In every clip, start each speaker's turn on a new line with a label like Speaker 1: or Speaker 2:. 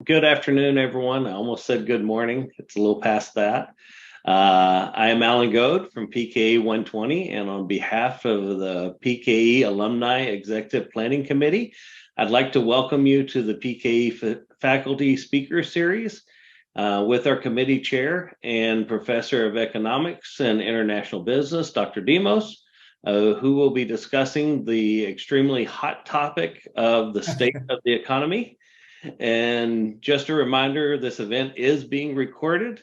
Speaker 1: Good afternoon, everyone. I almost said good morning. It's a little past that. I am Alan Goad from PKE 120, and on behalf of the PKE Alumni Executive Planning Committee, I'd like to welcome you to the PKE Faculty Speaker Series with our committee chair and professor of economics and international business, Dr. Demos, who will be discussing the extremely hot topic of the state of the economy. And just a reminder, this event is being recorded.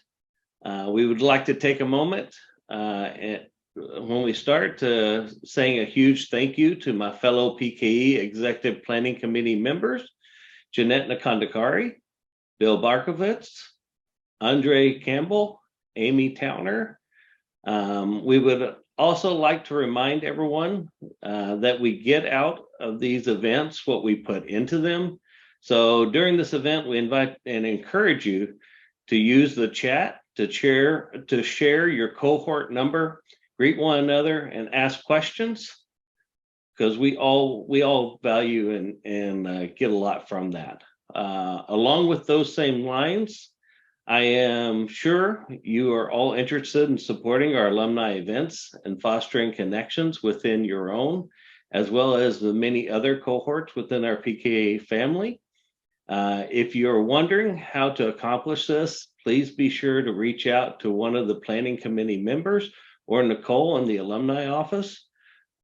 Speaker 1: We would like to take a moment when we start saying a huge thank you to my fellow PKE Executive Planning Committee members, Jeanette Nakandakari, Bill Barkovitz, Andre Campbell, Amy Towner. We would also like to remind everyone that we get out of these events what we put into them. So during this event, we invite and encourage you to use the chat to share your cohort number, greet one another, and ask questions, because we all value and get a lot from that. Along with those same lines, I am sure you are all interested in supporting our alumni events and fostering connections within your own, as well as the many other cohorts within our PKA family. If you're wondering how to accomplish this, please be sure to reach out to one of the planning committee members or Nicole in the alumni office.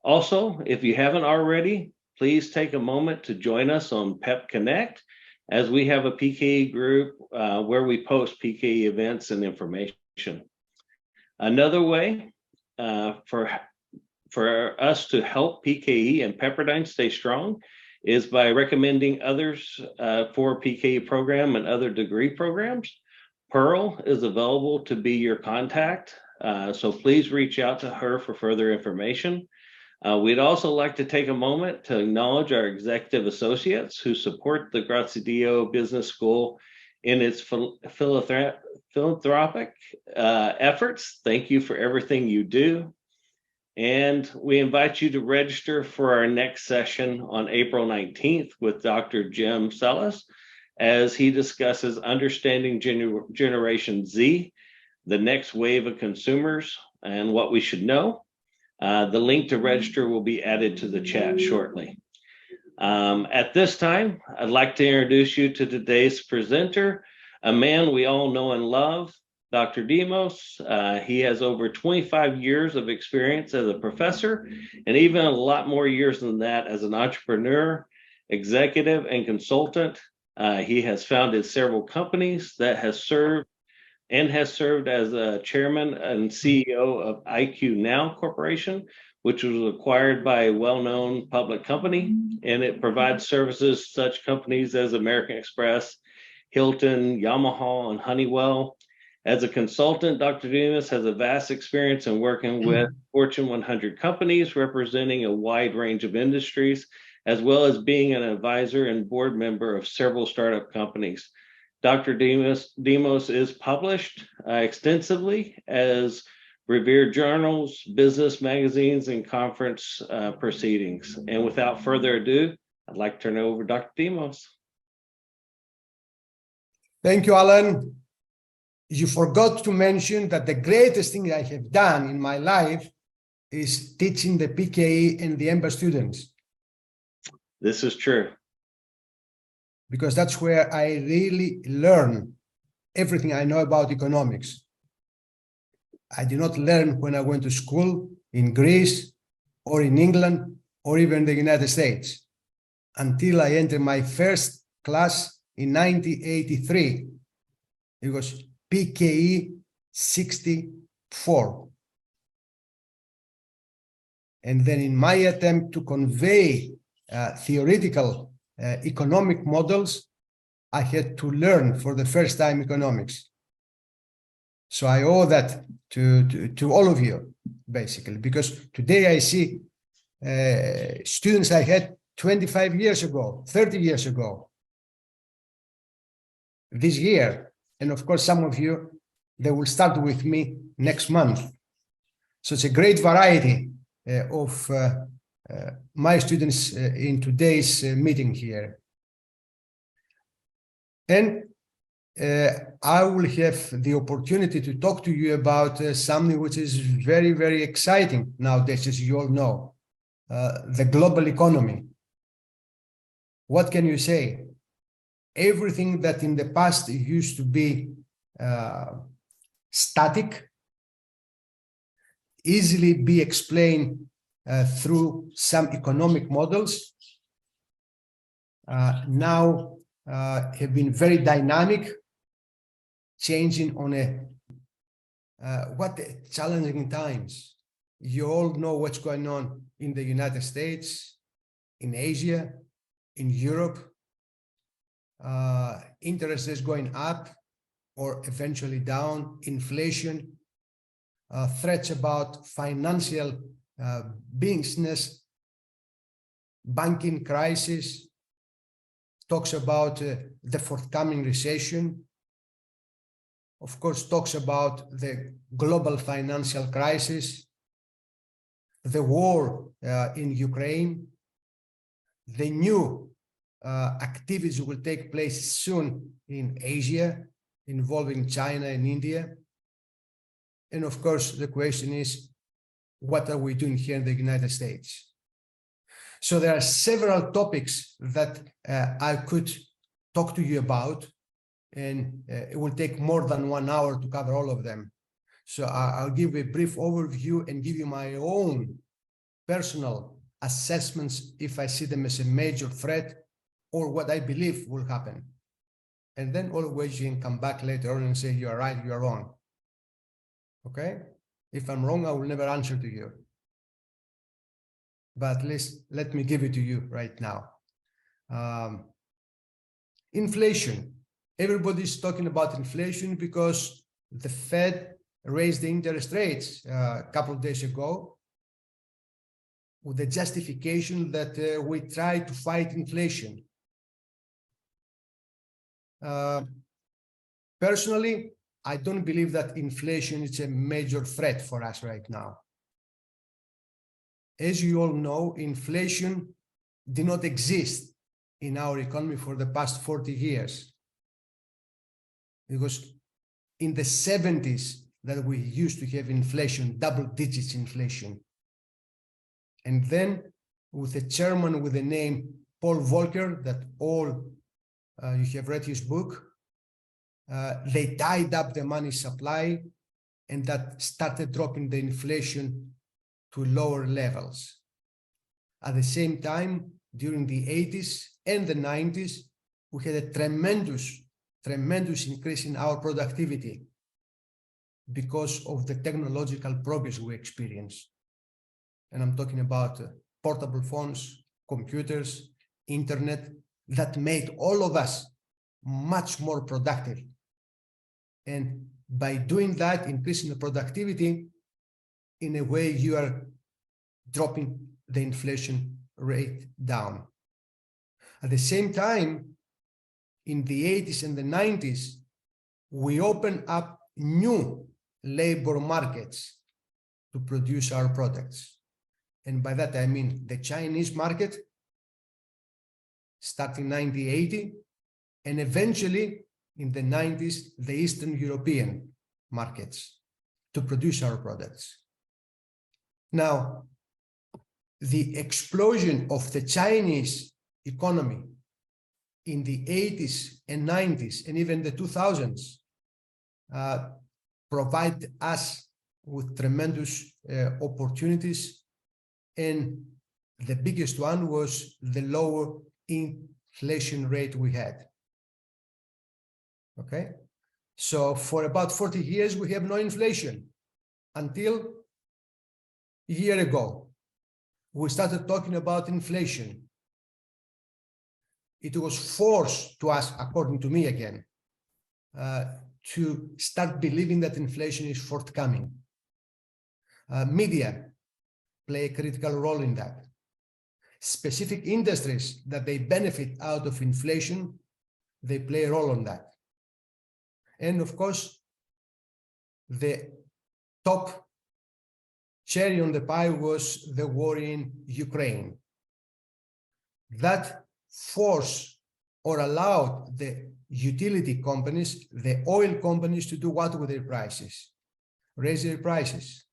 Speaker 1: Also, if you haven't already, please take a moment to join us on PEP Connect, as we have a PKE group where we post PKE events and information. Another way for us to help PKE and Pepperdine stay strong is by recommending others for PKE program and other degree programs. Pearl is available to be your contact, so please reach out to her for further information. We'd also like to take a moment to acknowledge our executive associates who support the Graziadio Business School in its philanthropic efforts. Thank you for everything you do. And we invite you to register for our next session on April 19th with Dr. Jim Sellis, as he discusses understanding Generation Z, the next wave of consumers, and what we should know. The link to register will be added to the chat shortly. At this time, I'd like to introduce you to today's presenter, a man we all know and love, Dr. Demos. He has over 25 years of experience as a professor, and even a lot more years than that as an entrepreneur, executive, and consultant. He has founded several companies that has served as a chairman and CEO of IQ Now Corporation, which was acquired by a well-known public company, and it provides services to such companies as American Express, Hilton, Yamaha, and Honeywell. As a consultant, Dr. Demos has a vast experience in working with Fortune 100 companies representing a wide range of industries, as well as being an advisor and board member of several startup companies. Dr. Demos is published extensively as revered journals, business magazines, and conference proceedings. And without further ado, I'd like to turn it over to Dr. Demos.
Speaker 2: Thank you, Alan. You forgot to mention that the greatest thing I have done in my life is teaching the PKE and the MBA students.
Speaker 1: This is true.
Speaker 2: Because that's where I really learn everything I know about economics. I did not learn when I went to school in Greece or in England or even the United States until I entered my first class in 1983. It was PKE 64. And then in my attempt to convey theoretical economic models, I had to learn for the first time economics. So I owe that to all of you, basically, because today I see students I had 25 years ago, 30 years ago, this year. And of course, some of you, they will start with me next month. So it's a great variety of my students in today's meeting here. And I will have the opportunity to talk to you about something which is very, very exciting nowadays, as you all know, the global economy. What can you say? Everything that in the past used to be static, easily be explained through some economic models, now have been very dynamic, changing on a what challenging times. You all know what's going on in the United States, in Asia, in Europe. Interest is going up or eventually down, inflation, threats about financial business, banking crisis, talks about the forthcoming recession, of course, talks about the global financial crisis, the war in Ukraine, the new activities will take place soon in Asia, involving China and India. And of course, the question is, what are we doing here in the United States? So there are several topics that I could talk to you about, and it will take more than 1 hour to cover all of them. So I'll give a brief overview and give you my own personal assessments if I see them as a major threat or what I believe will happen. And then always you can come back later on and say, you are right, you are wrong. Okay? If I'm wrong, I will never answer to you. But at least let me give it to you right now. Inflation. Everybody's talking about inflation because the Fed raised the interest rates a couple of days ago with the justification that we try to fight inflation. Personally, I don't believe that inflation is a major threat for us right now. As you all know, inflation did not exist in our economy for the past 40 years. Because in the 70s that we used to have inflation, double digits inflation. And then with a chairman with the name Paul Volcker, that all you have read his book, they tied up the money supply, and that started dropping the inflation to lower levels. At the same time, during the 80s and the 90s, we had a tremendous increase in our productivity because of the technological progress we experienced. And I'm talking about portable phones, computers, internet, that made all of us much more productive. And by doing that, increasing the productivity, in a way, you are dropping the inflation rate down. At the same time, in the 80s and the 90s, we opened up new labor markets to produce our products. And by that, I mean the Chinese market, starting 1980, and eventually in the 90s, the Eastern European markets to produce our products. Now, the explosion of the Chinese economy in the 80s and 90s and even the 2000s provide us with tremendous opportunities, and the biggest one was the lower inflation rate we had. Okay, so for about 40 years we have no inflation until a year ago. We started talking about inflation. It was forced to us, according to me again, to start believing that inflation is forthcoming. Media play a critical role in that. Specific industries that they benefit out of inflation, they play a role on that. And of course, the top cherry on the pie was the war in Ukraine. That forced or allowed the utility companies, the oil companies, to do what with their prices? Raise their prices,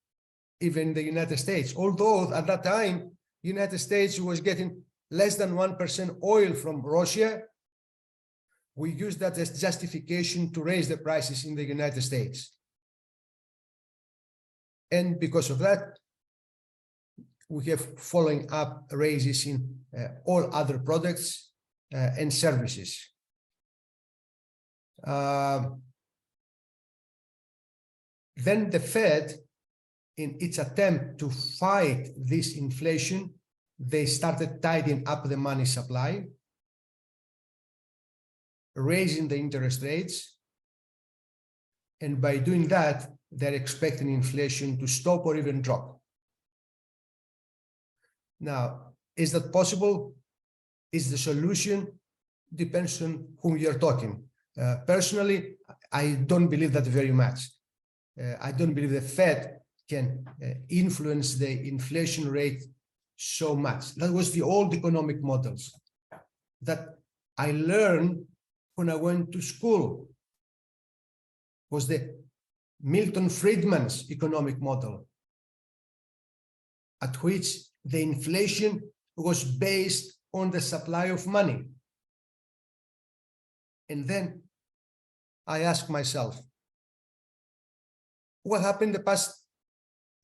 Speaker 2: even in the United States. Although at that time, United States was getting less than 1% oil from Russia, we used that as justification to raise the prices in the United States. And because of that, we have following up raises in all other products and services. Then the Fed, in its attempt to fight this inflation, they started tightening up the money supply, raising the interest rates, and by doing that, they're expecting inflation to stop or even drop. Now, is that possible? Is the solution? Depends on whom you're talking. Personally, I don't believe that very much. I don't believe the Fed can influence the inflation rate so much. That was the old economic models that I learned when I went to school. Was the Milton Friedman's economic model, at which the inflation was based on the supply of money. And then I asked myself, what happened the past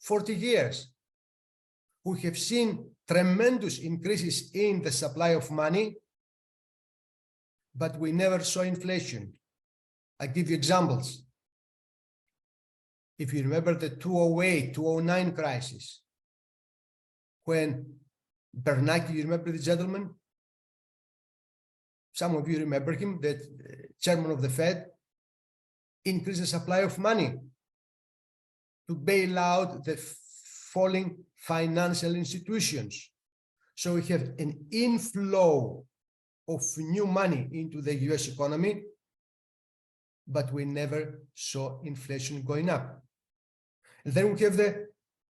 Speaker 2: 40 years? We have seen tremendous increases in the supply of money, but we never saw inflation. I give you examples. If you remember the 2008, 2009 crisis, when Bernanke, you remember the gentleman? Some of you remember him, the chairman of the Fed, increased the supply of money to bail out the falling financial institutions. So we have an inflow of new money into the US economy, but we never saw inflation going up. And then we have the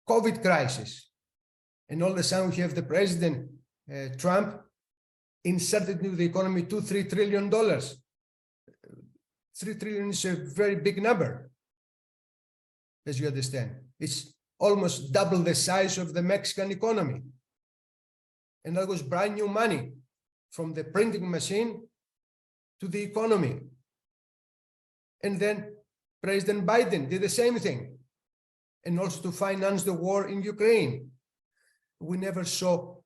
Speaker 2: COVID crisis. And all of a sudden we have the president, Trump, inserted into the economy $2-3 trillion. $3 trillion is a very big number, as you understand. It's almost double the size of the Mexican economy. And that was brand new money from the printing machine to the economy. And then President Biden did the same thing, and also to finance the war in Ukraine. We never saw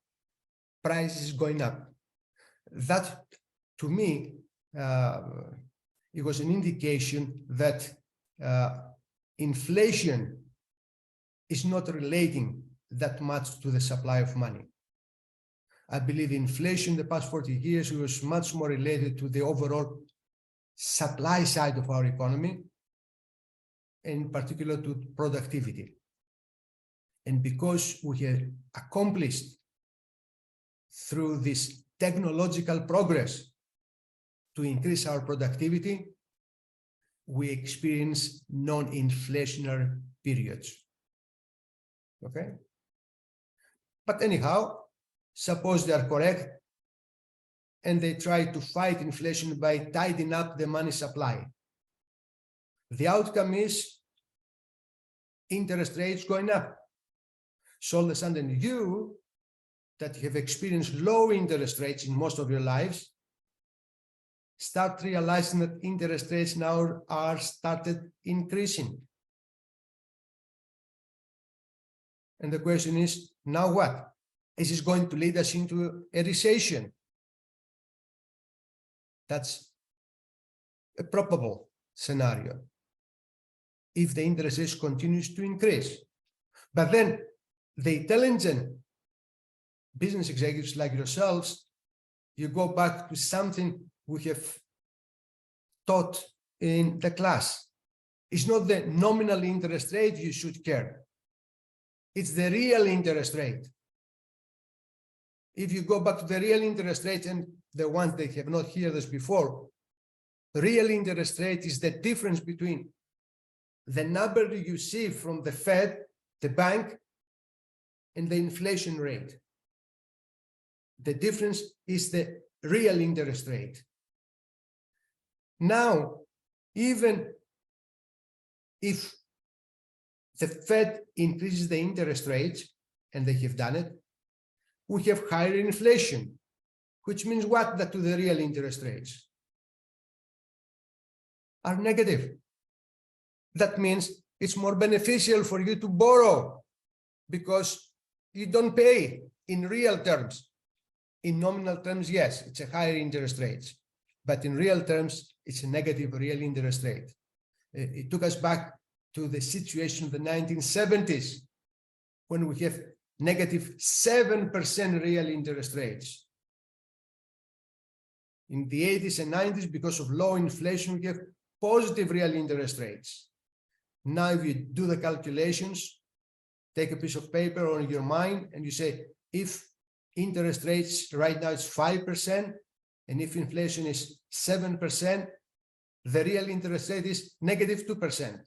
Speaker 2: prices going up. That, to me, it was an indication that inflation is not relating that much to the supply of money. I believe inflation in the past 40 years was much more related to the overall supply side of our economy, and in particular to productivity. And because we have accomplished through this technological progress to increase our productivity, we experience non-inflationary periods. Okay? But anyhow, suppose they are correct and they try to fight inflation by tightening up the money supply. The outcome is interest rates going up. So all of a sudden you, that have experienced low interest rates in most of your lives, start realizing that interest rates now are started increasing. And the question is, now what? Is this going to lead us into a recession? That's a probable scenario if the interest rate continues to increase. But then the intelligent business executives like yourselves, you go back to something we have taught in the class. It's not the nominal interest rate you should care. It's the real interest rate. If you go back to the real interest rate, and the ones that have not heard this before, the real interest rate is the difference between the number that you see from the Fed, the bank, and the inflation rate. The difference is the real interest rate. Now, even if the Fed increases the interest rates, and they have done it, we have higher inflation, which means what? That to the real interest rates are negative. That means it's more beneficial for you to borrow because you don't pay in real terms. In nominal terms, yes, it's a higher interest rate, but in real terms, it's a negative real interest rate. It took us back to the situation of the 1970s when we have negative 7% real interest rates. In the 80s and 90s, because of low inflation, we have positive real interest rates. Now, if you do the calculations, take a piece of paper on your mind and you say, if interest rates right now is 5%, and if inflation is 7%, the real interest rate is negative 2%.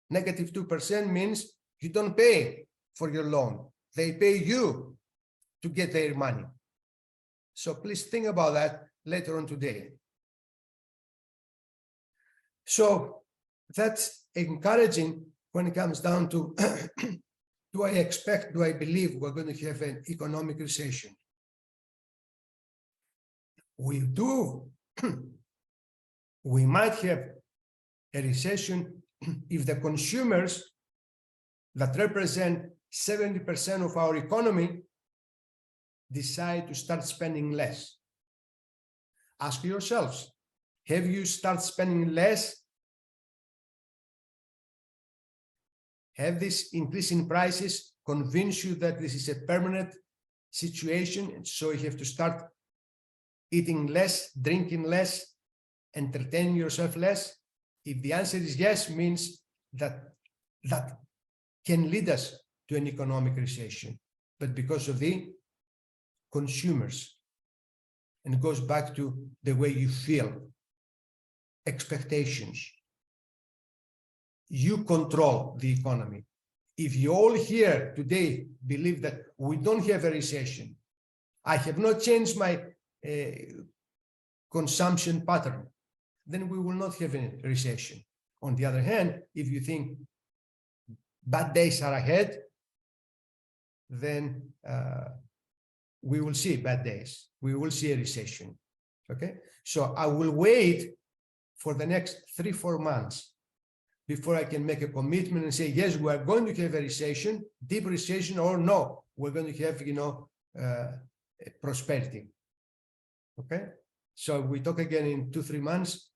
Speaker 2: Negative 2% means you don't pay for your loan. They pay you to get their money. So please think about that later on today. So that's encouraging when it comes down to do I believe we're going to have an economic recession? We do. We might have a recession if the consumers that represent 70% of our economy decide to start spending less. Ask yourselves, have you started spending less? Have this increase in prices convinced you that this is a permanent situation, and so you have to start eating less, drinking less, entertaining yourself less? If the answer is yes, means that can lead us to an economic recession, but because of the consumers. And it goes back to the way you feel, expectations. You control the economy. If you all here today believe that we don't have a recession, I have not changed my consumption pattern, then we will not have a recession. On the other hand, if you think bad days are ahead, then we will see bad days. We will see a recession. Okay? So I will wait for the next 3-4 months before I can make a commitment and say, yes, we are going to have a recession, deep recession, or no, we're going to have, prosperity. Okay? So we talk again in 2-3 months,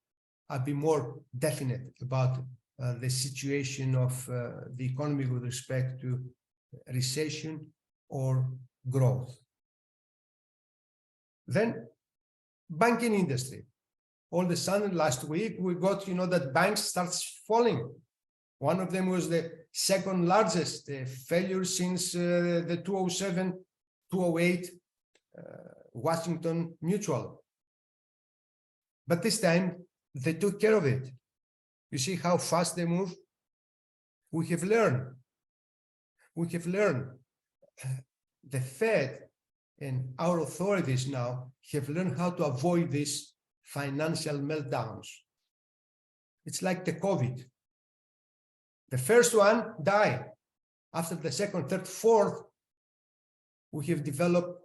Speaker 2: I'll be more definite about the situation of the economy with respect to recession or growth. Then banking industry. All of a sudden, last week, we got, that banks starts falling. One of them was the second largest failure since the 2007, 2008 Washington Mutual. But this time, they took care of it. You see how fast they move? We have learned. We have learned. The Fed and our authorities now have learned how to avoid these financial meltdowns. It's like the COVID. The first one died. After the second, third, fourth, we have developed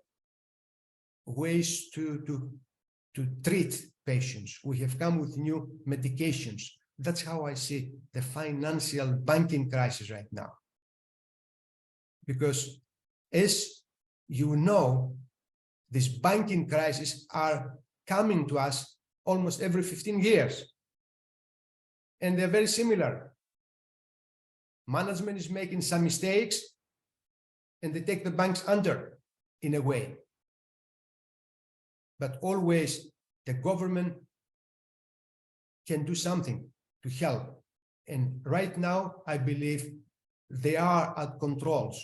Speaker 2: ways to treat patients. We have come with new medications. That's how I see the financial banking crisis right now. Because as you know, these banking crises are coming to us almost every 15 years. And they're very similar. Management is making some mistakes and they take the banks under in a way. But always the government can do something to help. And right now, I believe they are at controls.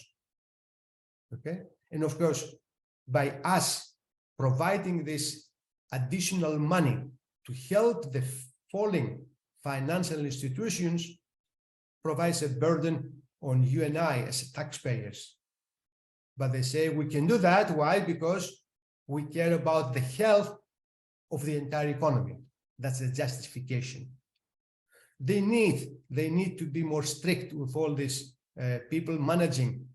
Speaker 2: Okay? And of course, by us providing this additional money to help the falling financial institutions provides a burden on you and I as taxpayers. But they say we can do that. Why? Because we care about the health of the entire economy. That's a justification. They need to be more strict with all these people managing,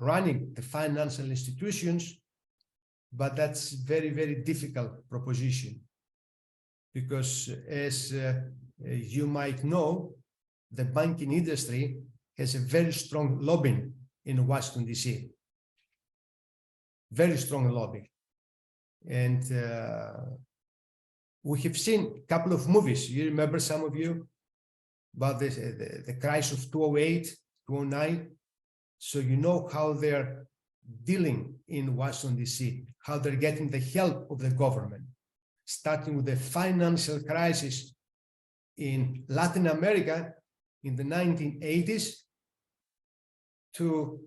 Speaker 2: running the financial institutions, but that's very, very difficult proposition because as you might know, the banking industry has a very strong lobbying in Washington, D.C. Very strong lobby. And we have seen a couple of movies. You remember, some of you, about the crisis of 2008, 2009. So you know how they're dealing in Washington, D.C., how they're getting the help of the government, starting with the financial crisis in Latin America in the 1980s to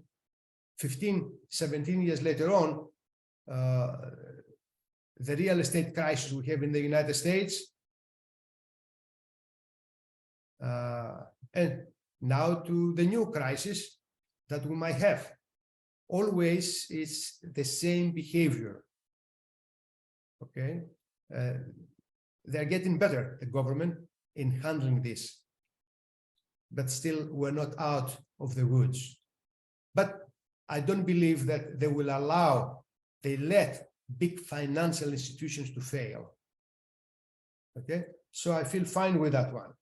Speaker 2: 15, 17 years later on, the real estate crisis we have in the United States, and now to the new crisis that we might have. Always it's the same behavior, okay? They're getting better, the government, in handling this, but still we're not out of the woods. But I don't believe that they will they let big financial institutions to fail, okay? So I feel fine with that one.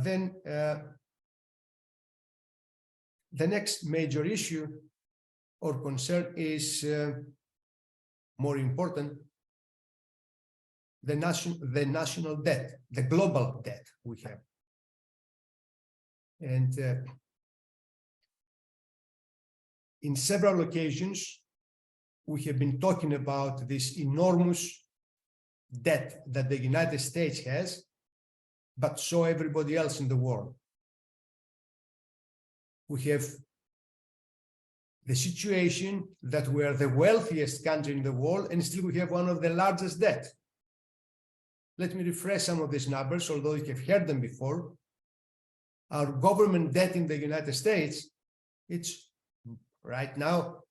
Speaker 2: Then the next major issue or concern is more important, the national debt, the global debt we have. And in several occasions, we have been talking about this enormous debt that the United States has, but so everybody else in the world. We have the situation that we are the wealthiest country in the world and still we have one of the largest debt. Let me refresh some of these numbers, although you have heard them before. Our government debt in the United States, it's right now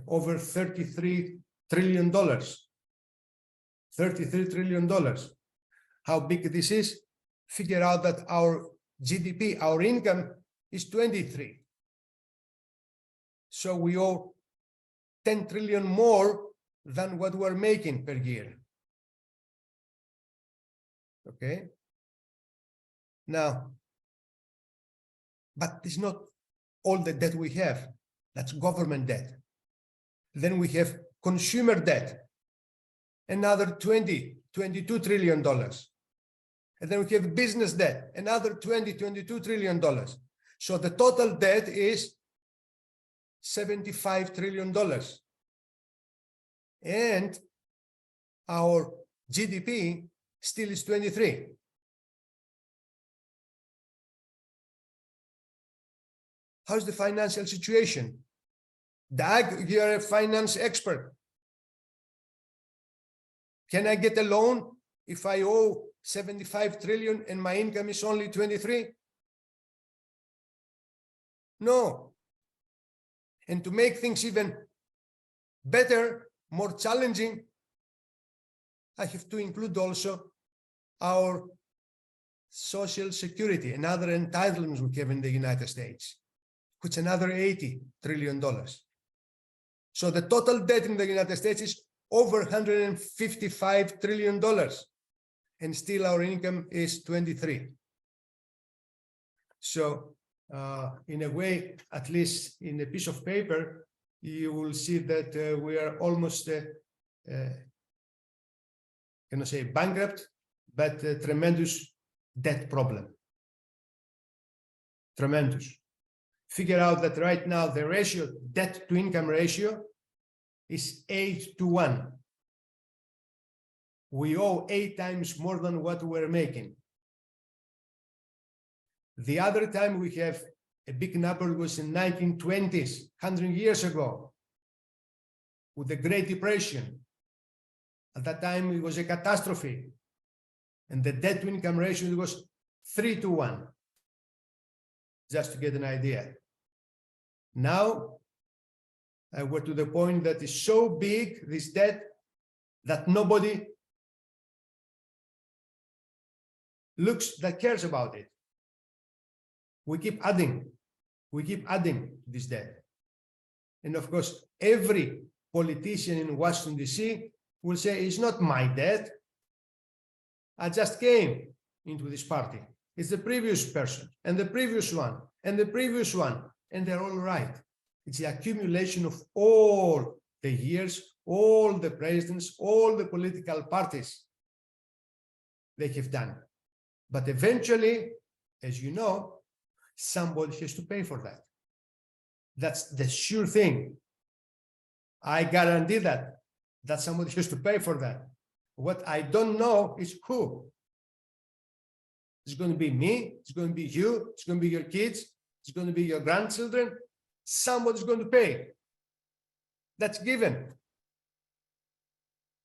Speaker 2: over $33 trillion. $33 trillion. How big this is? Figure out that our GDP, our income is 23. So we owe 10 trillion more than what we're making per year. Okay. Now, but it's not all the debt we have. That's government debt. Then we have consumer debt, another $22 trillion. And then we have business debt, another $22 trillion. So the total debt is $75 trillion. And our GDP still is 23. How's the financial situation? Doug, you're a finance expert. Can I get a loan if I owe 75 trillion and my income is only 23? No. And to make things even better, more challenging, I have to include also our Social Security and other entitlements we have in the United States, which is another $80 trillion. So the total debt in the United States is over $155 trillion, and still our income is 23. So in a way, at least in a piece of paper, you will see that we are almost, can I say bankrupt, but a tremendous debt problem. Tremendous. Figure out that right now the ratio, debt to income ratio, is 8-to-1. We owe 8 times more than what we're making. The other time we have a big number was in 1920s, 100 years ago, with the Great Depression. At that time, it was a catastrophe. And the debt to income ratio was 3-to-1, just to get an idea. Now, we're to the point that is so big, this debt, that nobody looks that cares about it. We keep adding to this debt. And of course, every politician in Washington, D.C. will say, it's not my debt. I just came into this party. It's the previous person and the previous one and the previous one, and they're all right. It's the accumulation of all the years, all the presidents, all the political parties they have done. But eventually, as you know, somebody has to pay for that. That's the sure thing. I guarantee that somebody has to pay for that. What I don't know is who. It's going to be me, it's going to be you, it's going to be your kids, it's going to be your grandchildren. Somebody's going to pay. That's given.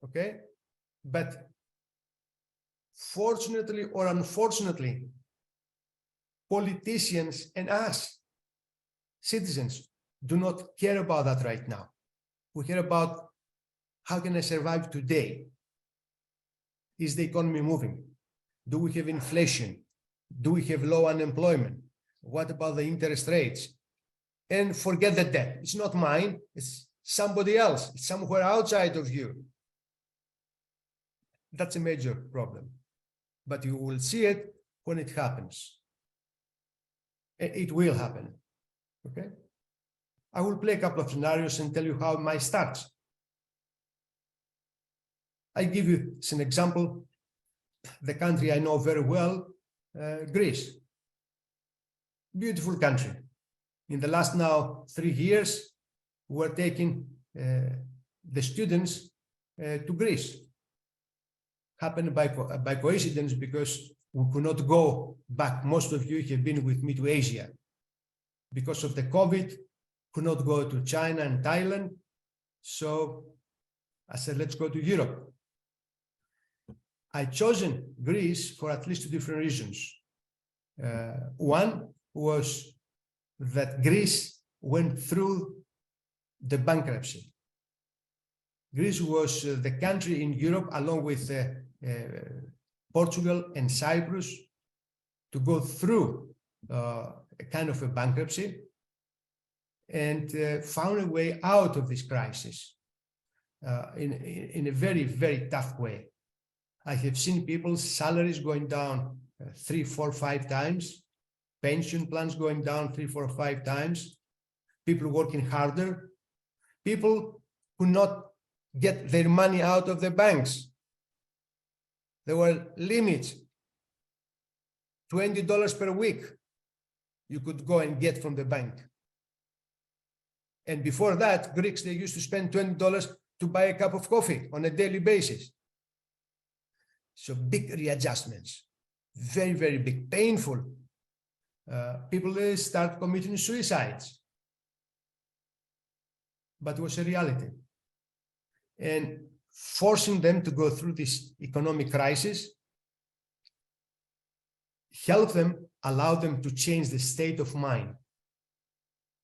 Speaker 2: Okay? But fortunately or unfortunately, politicians and us, citizens, do not care about that right now. We care about how can I survive today? Is the economy moving? Do we have inflation? Do we have low unemployment? What about the interest rates? And forget the debt. It's not mine. It's somebody else. It's somewhere outside of you. That's a major problem. But you will see it when it happens. It will happen. Okay? I will play a couple of scenarios and tell you how mine starts. I give you as an example the country I know very well, Greece. Beautiful country. In the last now 3 years, we're taking the students to Greece. Happened by coincidence because we could not go back. Most of you have been with me to Asia. Because of the COVID, could not go to China and Thailand. So I said, let's go to Europe. I chosen Greece for at least 2 different reasons. One was that Greece went through the bankruptcy. Greece was the country in Europe, along with Portugal and Cyprus, to go through a kind of a bankruptcy and found a way out of this crisis in a very, very tough way. I have seen people's salaries going down 3, 4, 5 times, pension plans going down 3, 4, 5 times, people working harder, people who not get their money out of the banks. There were limits, $20 per week you could go and get from the bank. And before that, Greeks, they used to spend $20 to buy a cup of coffee on a daily basis. So big readjustments, very, very big, painful. People start committing suicides. But it was a reality. And forcing them to go through this economic crisis helped them, allowed them to change the state of mind,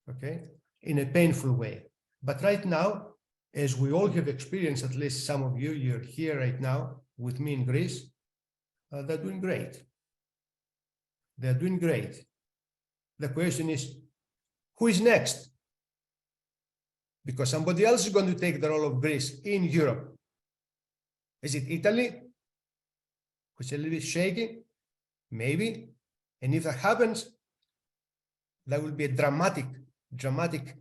Speaker 2: okay, in a painful way. But right now, as we all have experienced, at least some of you, you're here right now with me in Greece, they're doing great. They're doing great. The question is, who is next? Because somebody else is going to take the role of Greece in Europe. Is it Italy, which is a little bit shaky? Maybe. And if that happens, that will be a dramatic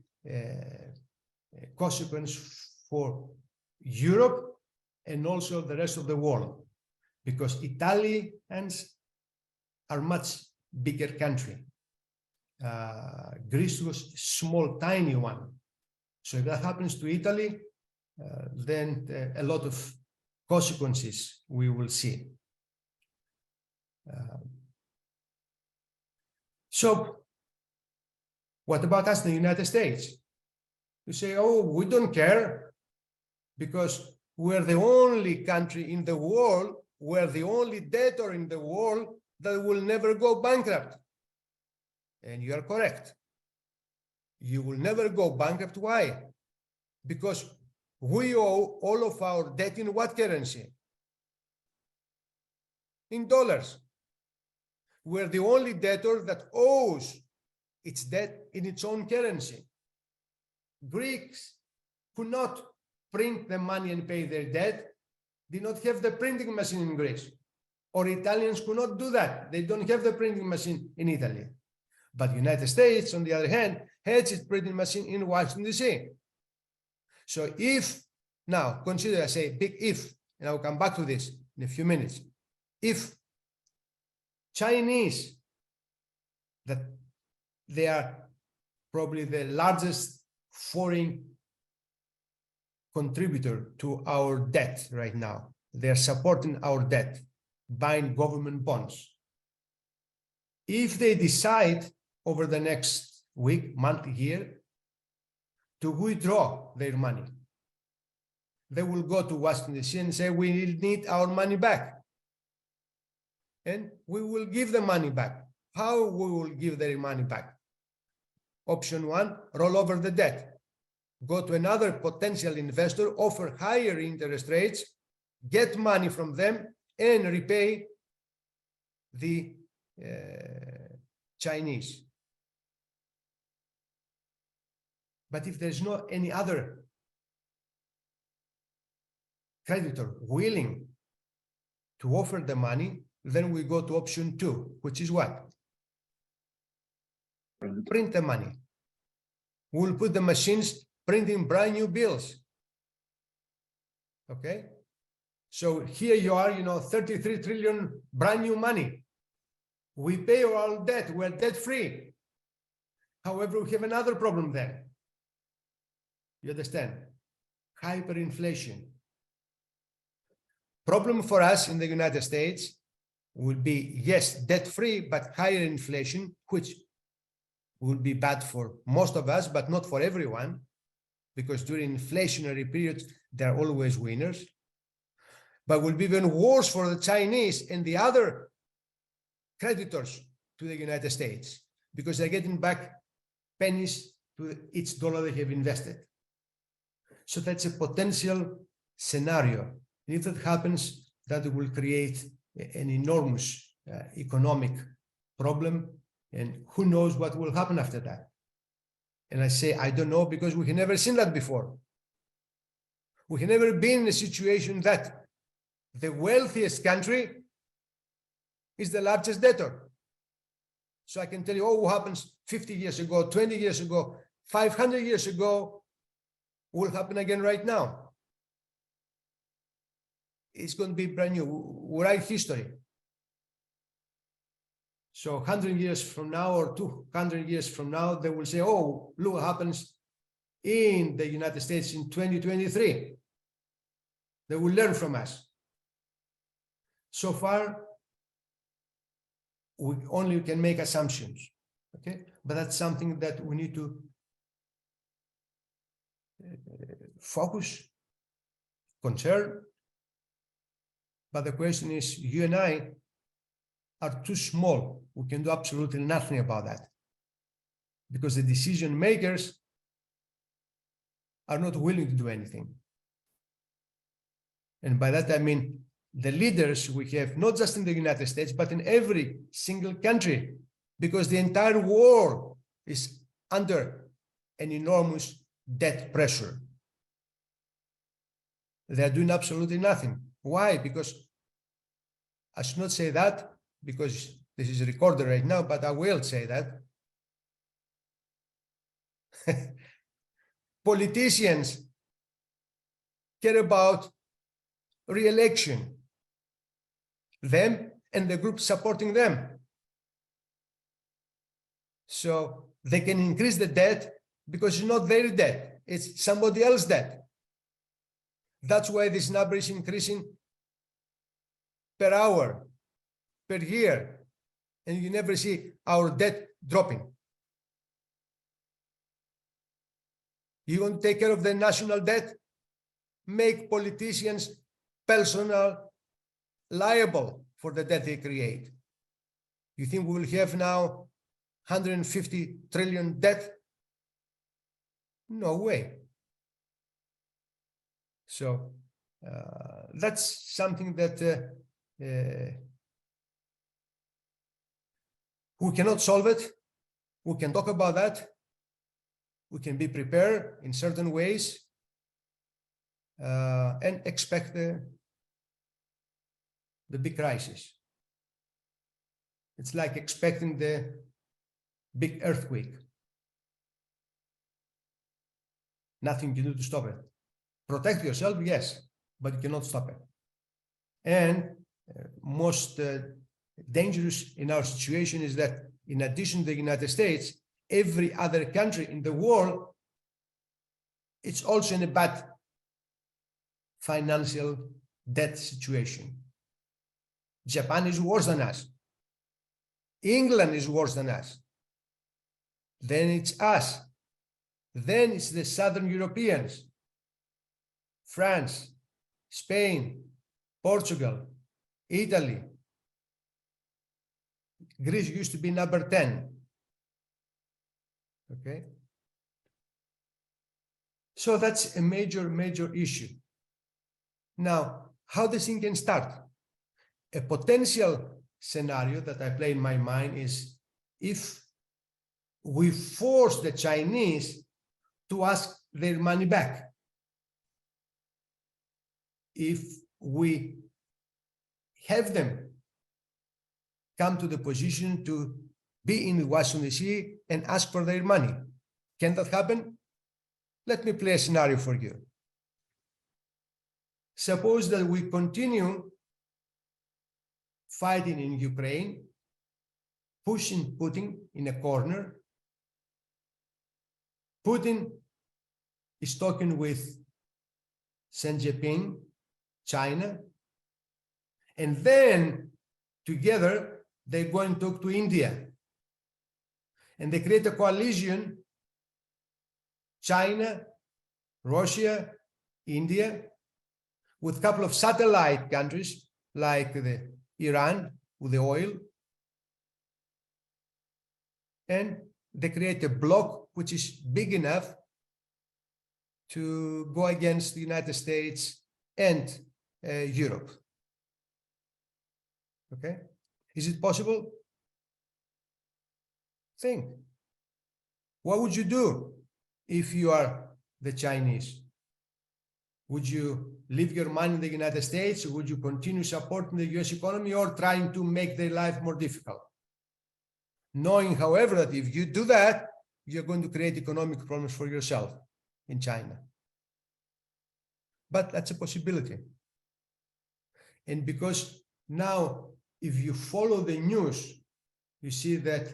Speaker 2: consequence for Europe and also the rest of the world, because Italians are much bigger country. Greece was a small, tiny one. So if that happens to Italy, then a lot of consequences we will see. So what about us in the United States? You say, oh, we don't care because we're the only country in the world, we're the only debtor in the world that will never go bankrupt. And you are correct. You will never go bankrupt. Why? Because we owe all of our debt in what currency? In dollars. We're the only debtor that owes its debt in its own currency. Greeks could not print the money and pay their debt, did not have the printing machine in Greece. Or Italians could not do that. They don't have the printing machine in Italy. But the United States, on the other hand, has its printing machine in Washington, D.C. So if, now consider, I say big if, and I'll come back to this in a few minutes. If Chinese, that they are probably the largest foreign contributor to our debt right now. They're supporting our debt, buying government bonds. If they decide over the next week, month, year, to withdraw their money, they will go to Washington, D.C. and say, we need our money back. And we will give the money back. How we will give their money back? Option one, roll over the debt. Go to another potential investor, offer higher interest rates, get money from them, and repay the Chinese. But if there's no any other creditor willing to offer the money, then we go to option two, which is what? Print the money. We'll put the machines printing brand new bills. Okay? So here you are, 33 trillion brand new money. We pay our debt, we're debt free. However, we have another problem there. You understand? Hyperinflation. Problem for us in the United States will be, yes, debt free, but higher inflation, which will be bad for most of us, but not for everyone, because during inflationary periods, there are always winners. But will be even worse for the Chinese and the other creditors to the United States, because they're getting back pennies to each dollar they have invested. So that's a potential scenario. And if that happens, that will create an enormous economic problem, and who knows what will happen after that. And I say, I don't know, because we have never seen that before. We have never been in a situation that the wealthiest country is the largest debtor. So I can tell you, what happens 50 years ago, 20 years ago, 500 years ago, will happen again right now. It's going to be brand new. We write history. So 100 years from now or 200 years from now, they will say, oh, look what happens in the United States in 2023. They will learn from us. So far, we only can make assumptions, okay? But that's something that we need to focus, concern. But the question is, you and I are too small. We can do absolutely nothing about that, because the decision makers are not willing to do anything. And by that, I mean the leaders we have, not just in the United States, but in every single country, because the entire world is under an enormous debt pressure. They're doing absolutely nothing. Why? Because I should not say that, because this is recorded right now, but I will say that. Politicians care about re-election, them and the group supporting them. So they can increase the debt because it's not their debt, it's somebody else's debt. That's why this number is increasing per hour, per year, and you never see our debt dropping. You want to take care of the national debt? Make politicians personal liable for the debt they create. You think we will have now 150 trillion debt? No way. So that's something that We cannot solve it. We can talk about that. We can be prepared in certain ways and expect the big crisis. It's like expecting the big earthquake. Nothing you can do to stop it. Protect yourself, yes, but you cannot stop it. And most dangerous in our situation is that in addition to the United States, every other country in the world, it's also in a bad financial debt situation. Japan is worse than us. England is worse than us. Then it's us. Then it's the Southern Europeans, France, Spain, Portugal, Italy. Greece used to be number 10. Okay. So that's a major issue. Now, how this thing can start? A potential scenario that I play in my mind is if we force the Chinese to ask their money back. If we have them come to the position to be in Washington, D.C. and ask for their money. Can that happen? Let me play a scenario for you. Suppose that we continue fighting in Ukraine, pushing Putin in a corner. Putin is talking with Xi Jinping, China, and then together they're going to talk to India. And they create a coalition, China, Russia, India, with a couple of satellite countries like Iran with the oil. And they create a bloc which is big enough to go against the United States and Europe. Okay? Is it possible? Think. What would you do if you are the Chinese? Would you leave your money in the United States? Would you continue supporting the US economy or trying to make their life more difficult? Knowing, however, that if you do that, you're going to create economic problems for yourself in China. But that's a possibility. And because now, if you follow the news, you see that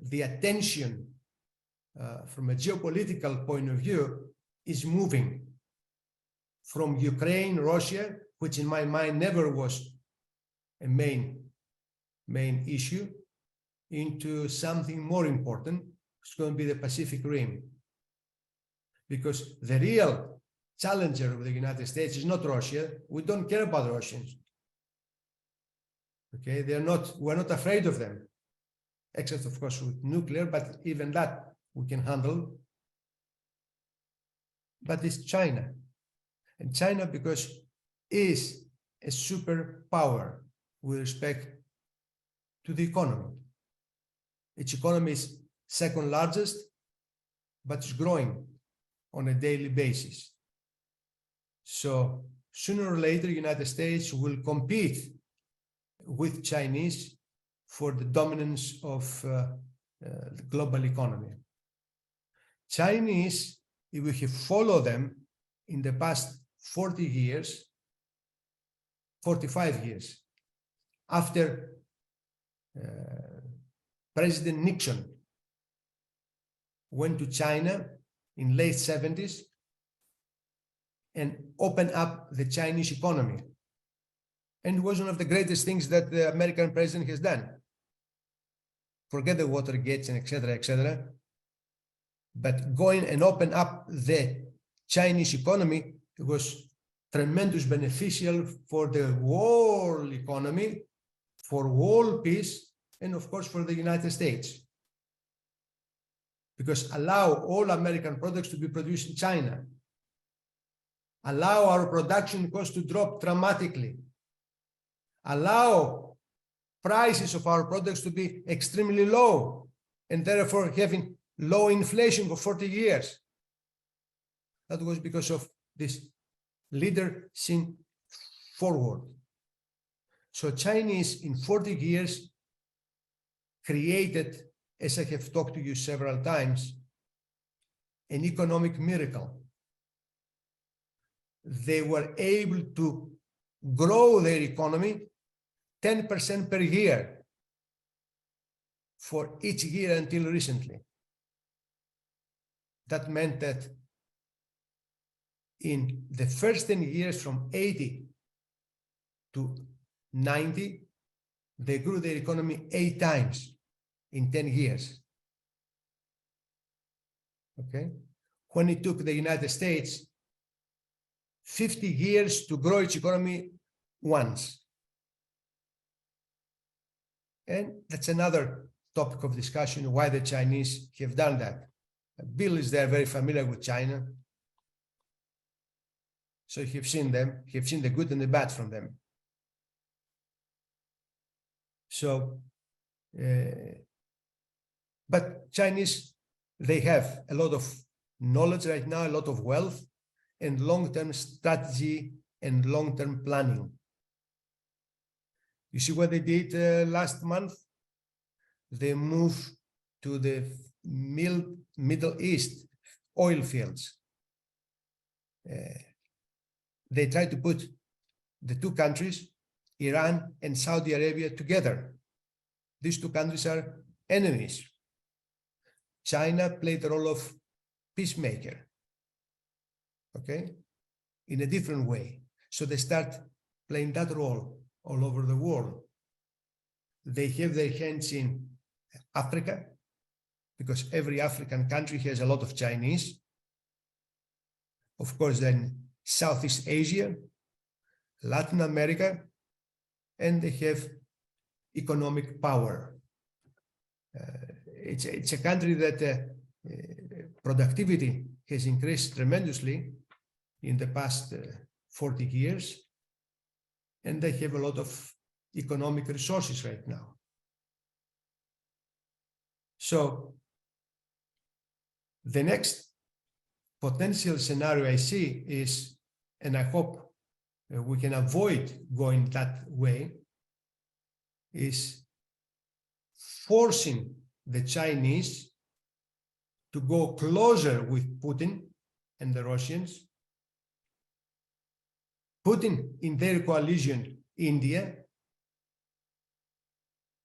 Speaker 2: the attention from a geopolitical point of view is moving from Ukraine, Russia, which in my mind never was a main issue, into something more important. It's going to be the Pacific Rim. Because the real challenger of the United States is not Russia. We don't care about the Russians. Okay, we're not afraid of them, except of course with nuclear, but even that we can handle. But it's China. And China, because is a superpower with respect to the economy. Its economy is second largest, but it's growing on a daily basis. So sooner or later, the United States will compete with Chinese for the dominance of the global economy. Chinese, if we have followed them in the past 40 years, 45 years, after President Nixon went to China in late 70s and opened up the Chinese economy. And it was one of the greatest things that the American president has done. Forget the Watergates and et cetera, but going and open up the Chinese economy, it was tremendous beneficial for the world economy, for world peace, and of course for the United States. Because allow all American products to be produced in China. Allow our production costs to drop dramatically. Allow prices of our products to be extremely low, and therefore having low inflation for 40 years. That was because of this leader think forward. So Chinese in 40 years created, as I have talked to you several times, an economic miracle. They were able to grow their economy 10% per year for each year until recently. That meant that in the first 10 years, from 80 to 90, they grew their economy 8 times in 10 years. Okay? When it took the United States 50 years to grow its economy once. And that's another topic of discussion, why the Chinese have done that. Bill is there, very familiar with China. So you've seen them, you've seen the good and the bad from them. So, but Chinese, they have a lot of knowledge right now, a lot of wealth, and long-term strategy and long-term planning. You see what they did last month? They moved to the Middle East oil fields. They tried to put the two countries, Iran and Saudi Arabia, together. These two countries are enemies. China played the role of peacemaker, okay, in a different way. So they start playing that role all over the world. They have their hands in Africa, because every African country has a lot of Chinese. Of course, then Southeast Asia, Latin America, and they have economic power. It's a country that productivity has increased tremendously in the past 40 years, and they have a lot of economic resources right now. So the next potential scenario I see is, and I hope we can avoid going that way, is forcing the Chinese to go closer with Putin and the Russians, putting in their coalition India,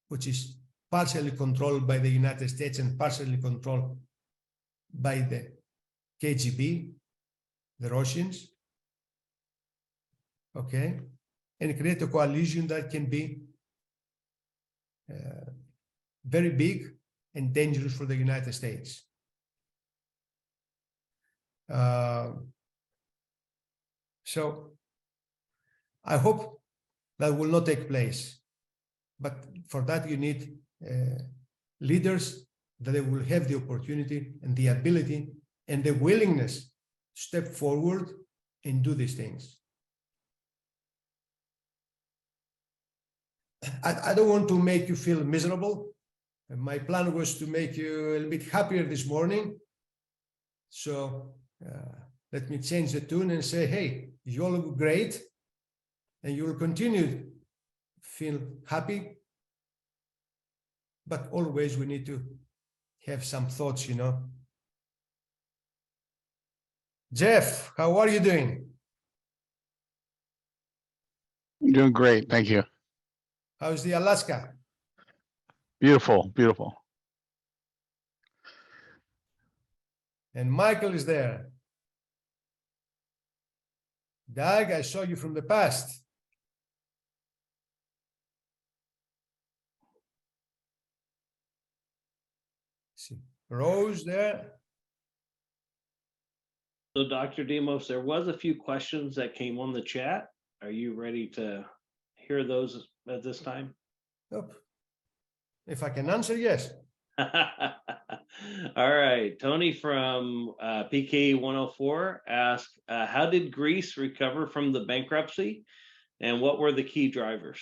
Speaker 2: which is partially controlled by the United States and partially controlled by the KGB, the Russians, okay, and create a coalition that can be very big and dangerous for the United States. So I hope that will not take place, but for that you need leaders that they will have the opportunity and the ability and the willingness to step forward and do these things. I don't want to make you feel miserable. My plan was to make you a little bit happier this morning. So let me change the tune and say, hey, you all look great, and you will continue to feel happy. But always we need to have some thoughts, you know. Jeff, how are you doing?
Speaker 3: I'm doing great. Thank you.
Speaker 2: How's the Alaska?
Speaker 3: Beautiful, beautiful.
Speaker 2: And Michael is there. Doug, I saw you from the past. See, Rose there.
Speaker 1: So Dr. Demos, there was a few questions that came on the chat. Are you ready to hear those at this time?
Speaker 2: Nope. If I can answer, yes.
Speaker 1: All right. Tony from PKE 104 asked, how did Greece recover from the bankruptcy and what were the key drivers?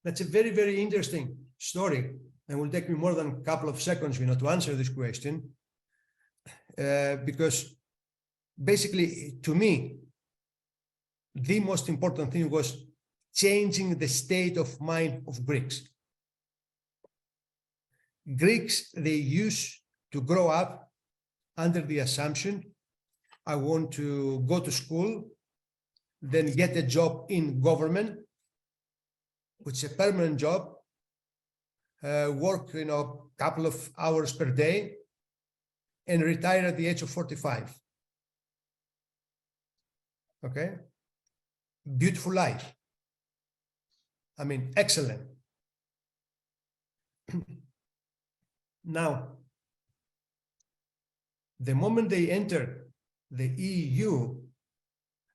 Speaker 2: That's a very, very interesting story, and will take me more than a couple of seconds, to answer this question, because basically, to me, the most important thing was changing the state of mind of Greeks. Greeks, they used to grow up under the assumption, I want to go to school, then get a job in government, which is a permanent job, work, a couple of hours per day, and retire at the age of 45. Okay? Beautiful life. I mean, excellent. Now, the moment they enter the EU,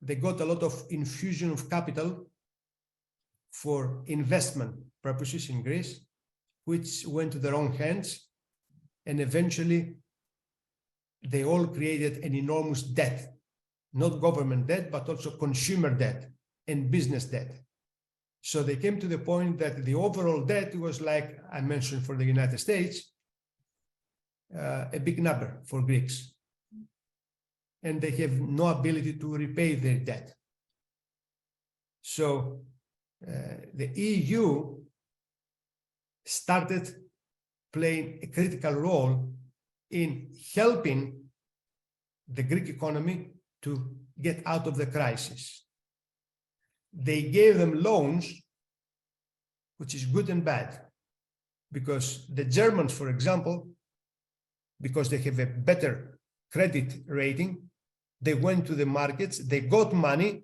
Speaker 2: they got a lot of infusion of capital for investment purposes in Greece, which went to their own hands, and eventually they all created an enormous debt, not government debt, but also consumer debt and business debt. So they came to the point that the overall debt was, like I mentioned for the United States, a big number for Greeks. And they have no ability to repay their debt. So the EU started playing a critical role in helping the Greek economy to get out of the crisis. They gave them loans, which is good and bad, because the Germans, for example, because they have a better credit rating, they went to the markets, they got money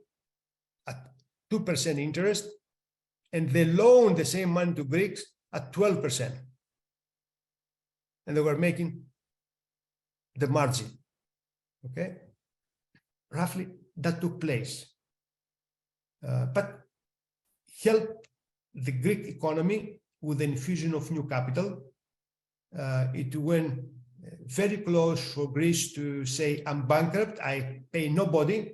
Speaker 2: at 2% interest, and they loaned the same money to Greeks at 12%. And they were making the margin. Okay? Roughly, that took place. But helped the Greek economy with the infusion of new capital. It went very close for Greece to say, I'm bankrupt, I pay nobody,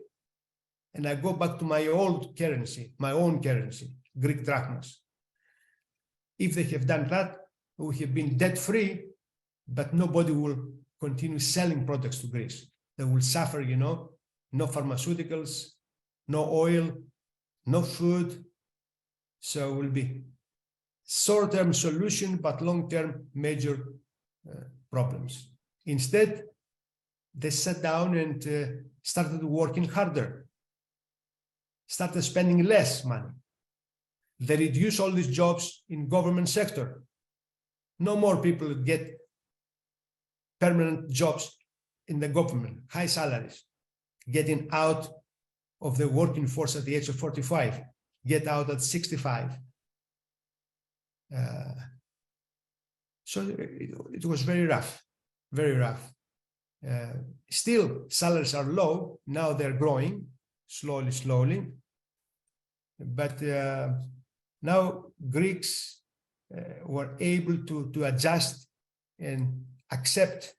Speaker 2: and I go back to my old currency, my own currency, Greek drachmas. If they have done that, we have been debt-free, but nobody will continue selling products to Greece. They will suffer, no pharmaceuticals, no oil, no food. So it will be short-term solution, but long-term major problems. Instead, they sat down and started working harder, started spending less money. They reduced all these jobs in government sector. No more people get permanent jobs in the government, high salaries, getting out of the working force at the age of 45, get out at 65. So it was very rough, very rough. Still, salaries are low. Now they're growing slowly. But now Greeks were able to adjust and accept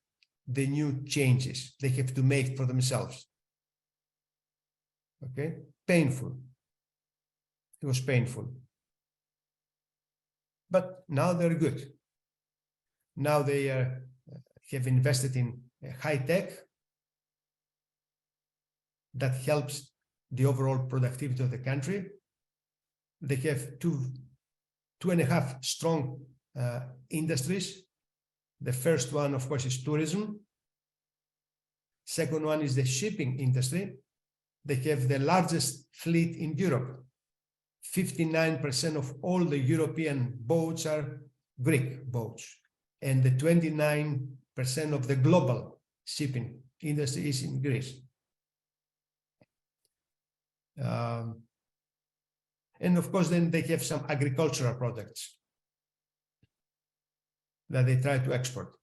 Speaker 2: the new changes they have to make for themselves. Okay, painful. It was painful. But now they're good. Now they have invested in high tech that helps the overall productivity of the country. They have two and a half strong industries. The first one, of course, is tourism. Second one is the shipping industry. They have the largest fleet in Europe. 59% of all the European boats are Greek boats. And the 29% of the global shipping industry is in Greece. And of course, then they have some agricultural products that they try to export.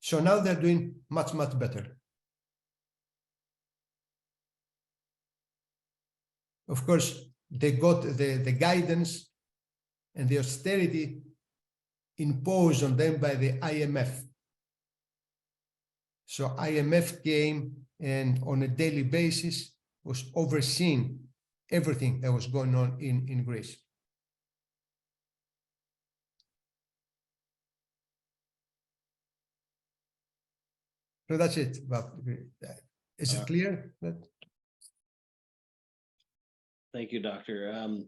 Speaker 2: So now they're doing much, much better. Of course, they got the guidance and the austerity imposed on them by the IMF. So IMF came and on a daily basis was overseeing everything that was going on in Greece. So that's it. Is it clear?
Speaker 1: Thank you, Doctor.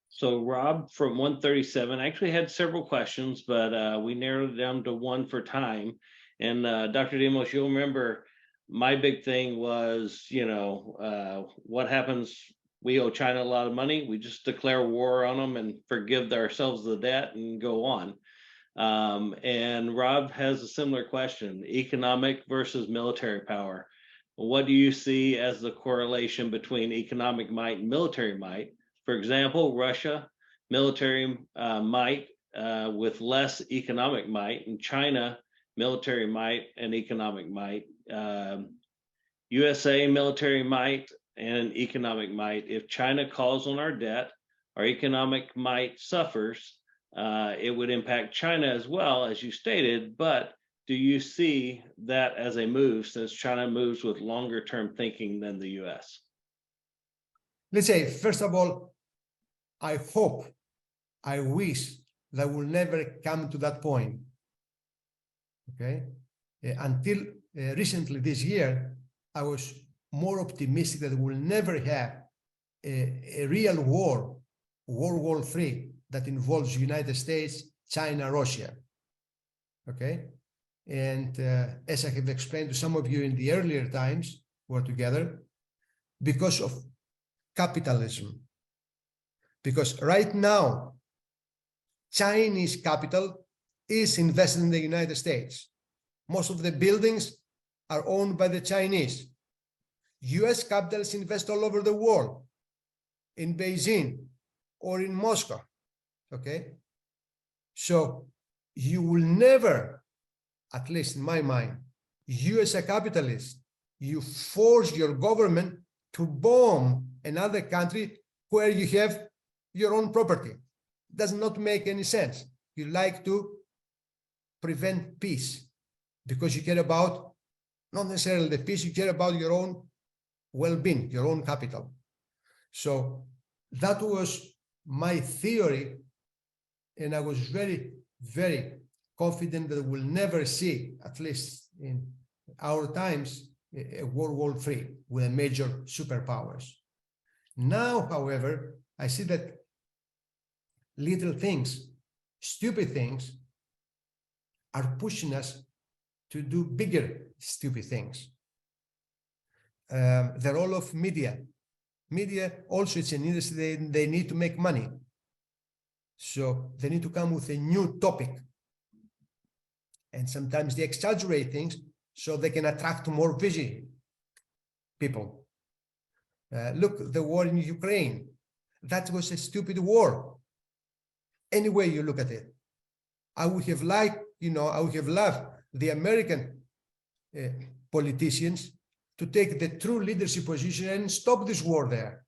Speaker 1: So Rob from 137 actually had several questions, but we narrowed it down to one for time. And Dr. Demos, you'll remember my big thing was, what happens? We owe China a lot of money. We just declare war on them and forgive ourselves the debt and go on. And Rob has a similar question: economic versus military power. What do you see as the correlation between economic might and military might? For example, Russia, military might with less economic might, and China, military might and economic might. USA, military might and economic might. If China calls on our debt, our economic might suffers. It would impact China as well, as you stated, but do you see that as a move since China moves with longer term thinking than the US?
Speaker 2: Let's say, first of all, I hope, I wish that we'll never come to that point. Okay? Until recently this year, I was more optimistic that we'll never have a real war, World War III, that involves United States, China, Russia. Okay? And as I have explained to some of you in the earlier times we're together, because of capitalism. Because right now, Chinese capital is invested in the United States. Most of the buildings are owned by the Chinese. US capitalists invest all over the world, in Beijing or in Moscow. Okay? So you will never, at least in my mind, you as a capitalist, you force your government to bomb another country where you have your own property. Does not make any sense. You like to prevent peace because you care about, not necessarily the peace, you care about your own well-being, your own capital. So that was my theory, and I was very, very confident that we'll never see, at least in our times, a World War III with a major superpowers. Now, however, I see that little things, stupid things, are pushing us to do bigger stupid things. The role of media. Media also, it's an industry, they need to make money. So they need to come with a new topic. And sometimes they exaggerate things so they can attract more busy people. Look, the war in Ukraine, that was a stupid war. Any way you look at it. I would have liked, I would have loved the American politicians to take the true leadership position and stop this war there.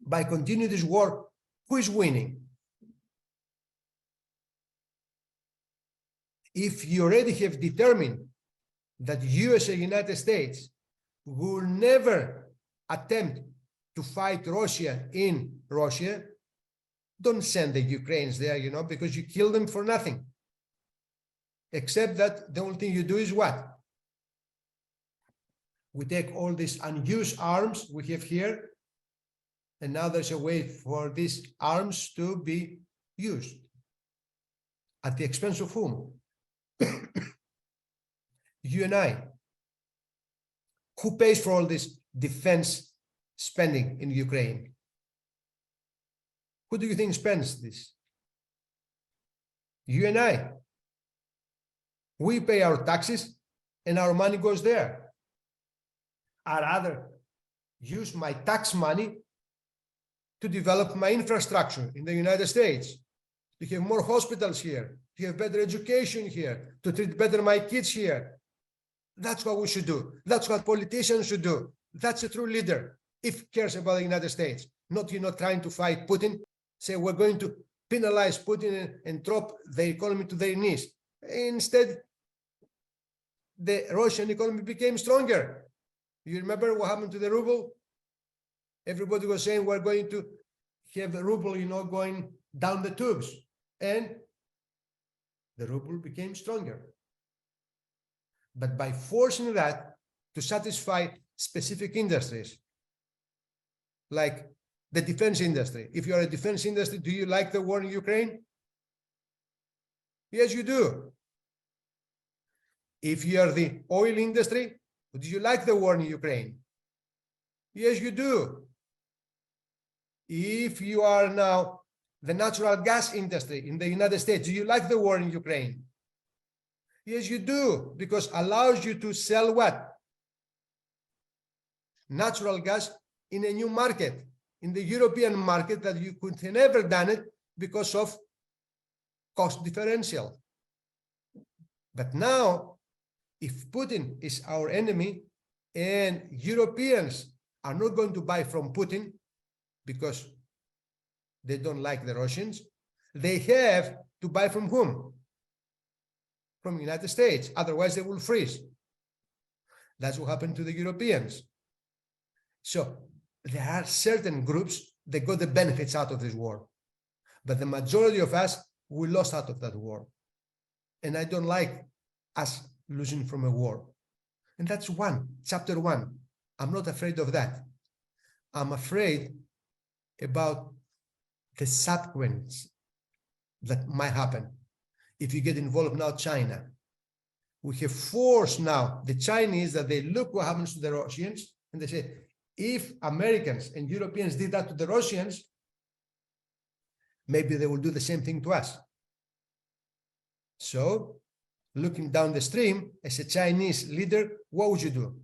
Speaker 2: By continuing this war, who is winning? If you already have determined that you as a United States will never attempt to fight Russia in Russia, don't send the Ukrainians there, because you kill them for nothing. Except that the only thing you do is what? We take all these unused arms we have here, and now there's a way for these arms to be used. At the expense of whom? You and I. Who pays for all this defense spending in Ukraine? Who do you think spends this? You and I. We pay our taxes and our money goes there. I'd rather use my tax money to develop my infrastructure in the United States, to have more hospitals here, to have better education here, to treat better my kids here. That's what we should do. That's what politicians should do. That's a true leader, if he cares about the United States. Not, trying to fight Putin, say we're going to penalize Putin and drop the economy to their knees. Instead, the Russian economy became stronger. You remember what happened to the ruble? Everybody was saying we're going to have the ruble, going down the tubes. And the ruble became stronger. But by forcing that to satisfy specific industries, like the defense industry. If you're a defense industry, do you like the war in Ukraine? Yes, you do. If you are the oil industry, do you like the war in Ukraine? Yes, you do. If you are now the natural gas industry in the United States, do you like the war in Ukraine? Yes, you do, because allows you to sell what? Natural gas in a new market, in the European market that you could have never done it because of cost differential. But now, if Putin is our enemy and Europeans are not going to buy from Putin because they don't like the Russians, they have to buy from whom? From the United States. Otherwise, they will freeze. That's what happened to the Europeans. So there are certain groups that got the benefits out of this war. But the majority of us, we lost out of that war. And I don't like us losing from a war. And that's chapter one. I'm not afraid of that. I'm afraid about the subsequence that might happen. If you get involved now, China, we have forced now the Chinese that they look what happens to the Russians, and they say, if Americans and Europeans did that to the Russians, maybe they will do the same thing to us. So, looking down the stream, as a Chinese leader, what would you do?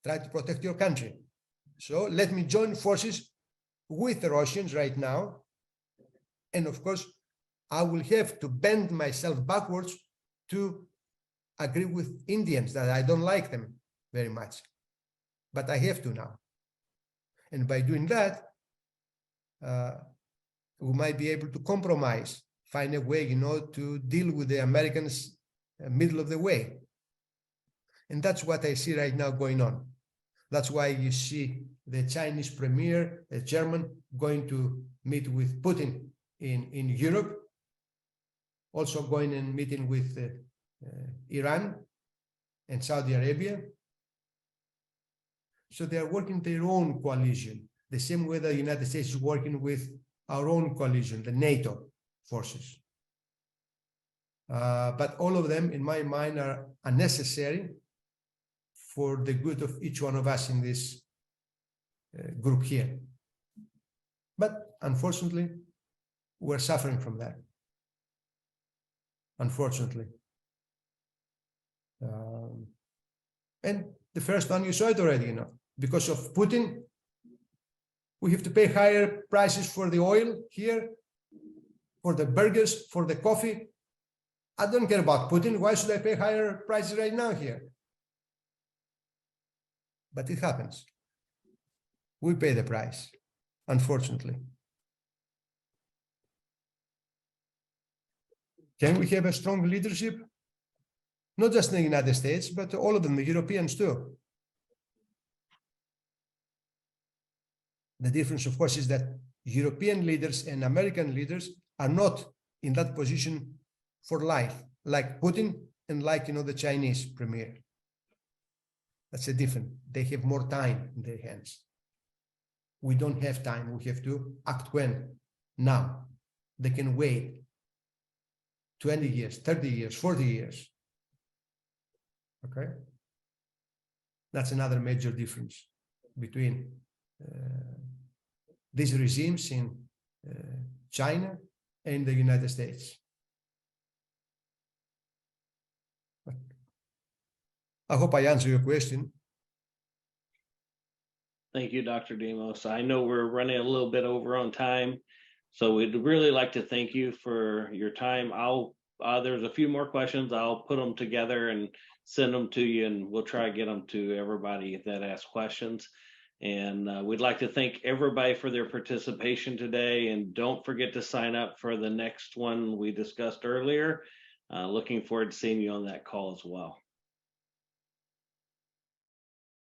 Speaker 2: Try to protect your country. So, let me join forces with the Russians right now. And of course, I will have to bend myself backwards to agree with Indians that I don't like them very much. But I have to now. And by doing that, we might be able to compromise, find a way, to deal with the Americans middle of the way. And that's what I see right now going on. That's why you see the Chinese premier, the German, going to meet with Putin in Europe, also going and meeting with Iran and Saudi Arabia. So they are working their own coalition, the same way the United States is working with our own coalition, the NATO forces. But all of them, in my mind, are unnecessary for the good of each one of us in this group here. But unfortunately, we're suffering from that. Unfortunately. And the first one, you saw it already, because of Putin, we have to pay higher prices for the oil here, for the burgers, for the coffee. I don't care about Putin. Why should I pay higher prices right now here? But it happens. We pay the price, unfortunately. Can we have a strong leadership? Not just in the United States, but all of them, the Europeans too. The difference, of course, is that European leaders and American leaders are not in that position for life, like Putin and like, the Chinese premier. That's a different. They have more time in their hands. We don't have time. We have to act when? Now. They can wait 20 years, 30 years, 40 years. Okay? That's another major difference between these regimes in China and the United States. I hope I answered your question.
Speaker 1: Thank you, Dr. Demos. I know we're running a little bit over on time, so we'd really like to thank you for your time. There's a few more questions. I'll put them together and send them to you, and we'll try to get them to everybody that asks questions. And we'd like to thank everybody for their participation today. And don't forget to sign up for the next one we discussed earlier. Looking forward to seeing you on that call as well.